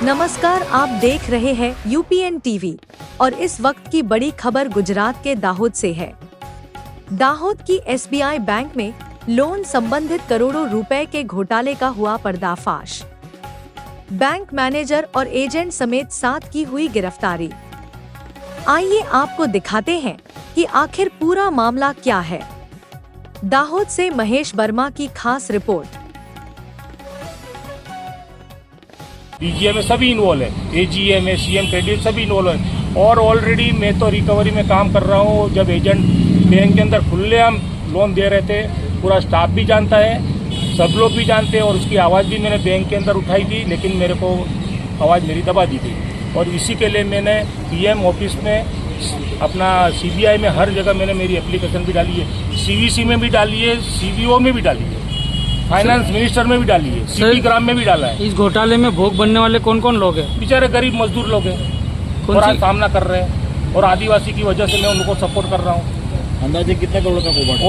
नमस्कार, आप देख रहे हैं यूपीएन टीवी और इस वक्त की बड़ी खबर गुजरात के दाहोद से है। दाहोद की एसबीआई बैंक में लोन संबंधित करोड़ों रुपए के घोटाले का हुआ पर्दाफाश। बैंक मैनेजर और एजेंट समेत 7 की हुई गिरफ्तारी। आइए आपको दिखाते हैं कि आखिर पूरा मामला क्या है। दाहोद से महेश वर्मा की खास रिपोर्ट। डीजीए में सभी इन्वॉल्व है, एजीए में सीएम क्रेडिट सभी इन्वॉल्व है। और ऑलरेडी मैं तो रिकवरी में काम कर रहा हूँ। जब एजेंट बैंक के अंदर खुलेआम लोन दे रहे थे, पूरा स्टाफ भी जानता है, सब लोग भी जानते हैं। और उसकी आवाज़ भी मैंने बैंक के अंदर उठाई थी, लेकिन मेरे को आवाज़ मेरी दबा दी थी। और इसी के लिए मैंने पीएम ऑफिस में, अपना सीबीआई में, हर जगह मैंने मेरी एप्लीकेशन भी डाली है। सीवीसी में भी डाली है, सीबीओ में भी डाली है, फाइनेंस मिनिस्टर में भी डाली है, सिटी ग्राम में भी डाला है। इस घोटाले में भोग बनने वाले कौन कौन लोग हैं? बेचारे गरीब मजदूर लोग हैं और आज सामना कर रहे हैं। और आदिवासी की वजह से मैं उनको सपोर्ट कर रहा हूँ। अंदाजे कितने करोड़ का कौभांड?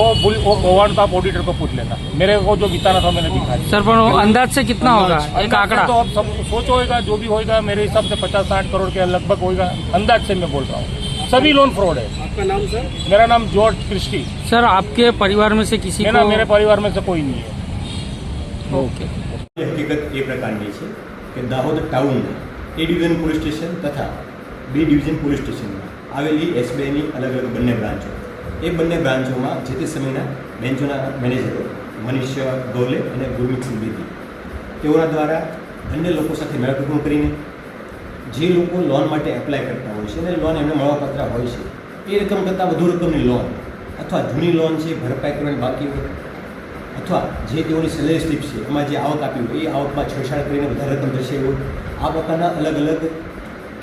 वो कौभांड तो आप ऑडिटर को पूछ लेना, मेरे को जो बिताना था मैंने दिखा दिया। सर, पर अंदाज से कितना होगा एक आंकड़ा? तो अब सब सोच होगा, जो भी होगा मेरे हिसाब से 50-60 करोड़ के लगभग होगा, अंदाज से मैं बोल रहा हूँ। सभी लोन फ्रॉड है। आपका नाम सर? मेरा नाम जॉर्ज क्रिस्टी। सर, आपके परिवार में से किसी को? मेरे परिवार में से कोई नहीं है। ओके। હકીકત એ પ્રકારની છે કે દાહોદ ટાઉનના એ ડિવિઝન પોલીસ સ્ટેશન તથા બી ડિવિઝન પોલીસ સ્ટેશનમાં આવેલી એસબીઆઈની અલગ અલગ બંને બ્રાન્ચો, એ બંને બ્રાન્ચોમાં જે તે સમયના બેન્ચોના મેનેજરો મનીષ ગોલે અને ગુરમીત સિંહ બેદી તેઓના દ્વારા અન્ય લોકો સાથે મેળાપૂર્વક કરીને જે લોકો લોન માટે એપ્લાય કરતા હોય છે અને લોન એમને મળવાપાત્ર હોય છે, એ રકમ કરતાં વધુ રકમની લોન અથવા જૂની લોન છે ભરપાઈ કરવાની બાકી હોય, અથવા જે તેઓની સેલેરી સ્લીપ છે એમાં જે આવક આપી હોય એ આવકમાં છેડછાડ કરીને વધારે રકમ દર્શાવી હોય, આ પ્રકારના અલગ અલગ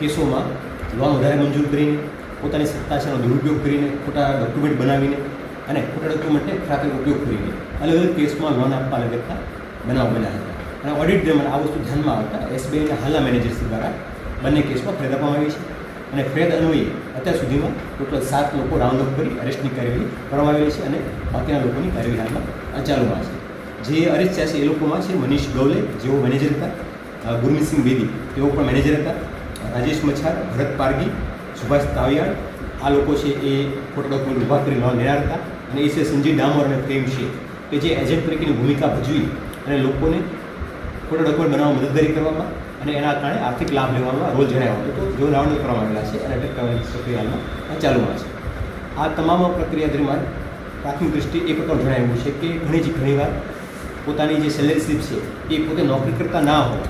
કેસોમાં લોન વધારે મંજૂર કરીને પોતાની સત્તા છે એનો દુરુપયોગ કરીને ખોટા ડોક્યુમેન્ટ બનાવીને અને ખોટા ડોક્યુમેન્ટને ખરાબ ઉપયોગ કરીને અલગ અલગ કેસમાં લોન આપવા લગતા બનાવ બન્યા હતા. અને ઓડિટ દરમિયાન આ વસ્તુ ધ્યાનમાં આવતા એસબીઆઈના હાલના મેનેજર્સ દ્વારા બંને કેસમાં ફરિયાદ આપવામાં આવી છે. અને ફરિયાદ અન્વયે અત્યાર સુધીમાં ટોટલ 7 લોકો રાઉન્ડ અપ કરી અરેસ્ટની કાર્યવાહી કરવામાં આવેલી છે અને બાકીના લોકોની કાર્યવાહી હાલમાં ચાલુમાં છે. જે અરેસ્ટ થયા છે એ લોકોમાં છે મનીષ ગૌલે, જેઓ મેનેજર હતા, ગુરમીત સિંહ બેદી તેઓ પણ મેનેજર હતા, રાજેશ મચ્છાર, ભરત પારગી, સુભાષ તાવિયાડ, આ લોકો છે એ ખોટા ડોક્યુમેન્ટ ઊભા કરી લોન લેનાર હતા. અને એ છે સંજય ડામોર અને પ્રેમ શેખ કે જે એજન્ટ તરીકેની ભૂમિકા ભજવી અને લોકોને ખોટા ડોક્યુમેન્ટ બનાવવામાં મદદગારી કરવામાં અને એના કારણે આર્થિક લાભ લેવામાં રોલ જણાવ્યો હતો. તો જેઓ રાઉન્ડ કરવામાં આવેલા છે અને અટક કરવાની પ્રક્રિયા હાલમાં ચાલુમાં છે. આ તમામ પ્રક્રિયા દરમિયાન પ્રાથમિક દૃષ્ટિએ એ પ્રકારનું જણાવ્યું છે કે ઘણીવાર પોતાની જે સેલેરી સ્લીપ છે એ પોતે નોકરી કરતા ના હોય,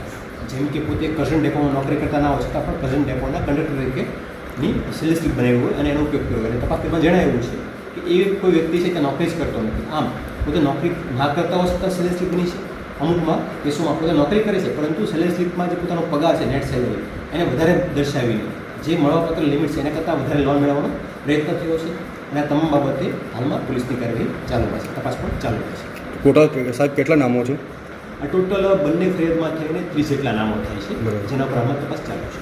જેમ કે પોતે કરજણ ડેપોમાં નોકરી કરતા ના હોય છતાં પણ કરજણ ડેપોના કંડક્ટર તરીકેની સેલેરી સ્લીપ બનાવી હોય અને એનો ઉપયોગ કર્યો હોય. અને તપાસમાં જણાવ્યું છે કે એ કોઈ વ્યક્તિ છે ત્યાં નોકરી જ કરતો નથી, આમ પોતે નોકરી ના કરતા હોય છતાં સેલેરી સ્લીપ બની છે. અમુકમાં કેસોમાં પોતે નોકરી કરે છે પરંતુ સેલેરી સ્લીપમાં જે પોતાનો પગાર છે, નેટ સેલેરી, એને વધારે દર્શાવીને જે મળવાપાત્ર લિમિટ છે એના કરતાં વધારે લોન મેળવવાનો પ્રયત્ન થયો છે. અને આ તમામ બાબતે હાલમાં પોલીસની કાર્યવાહી ચાલુમાં છે, તપાસ પણ ચાલુ છે. ટોટલ સાહેબ કેટલા નામો છે? આ ટોટલ બંને ફરિયાદમાં થઈને 30 જેટલા નામો થાય છે, જેના પર હાલમાં તપાસ ચાલુ છે.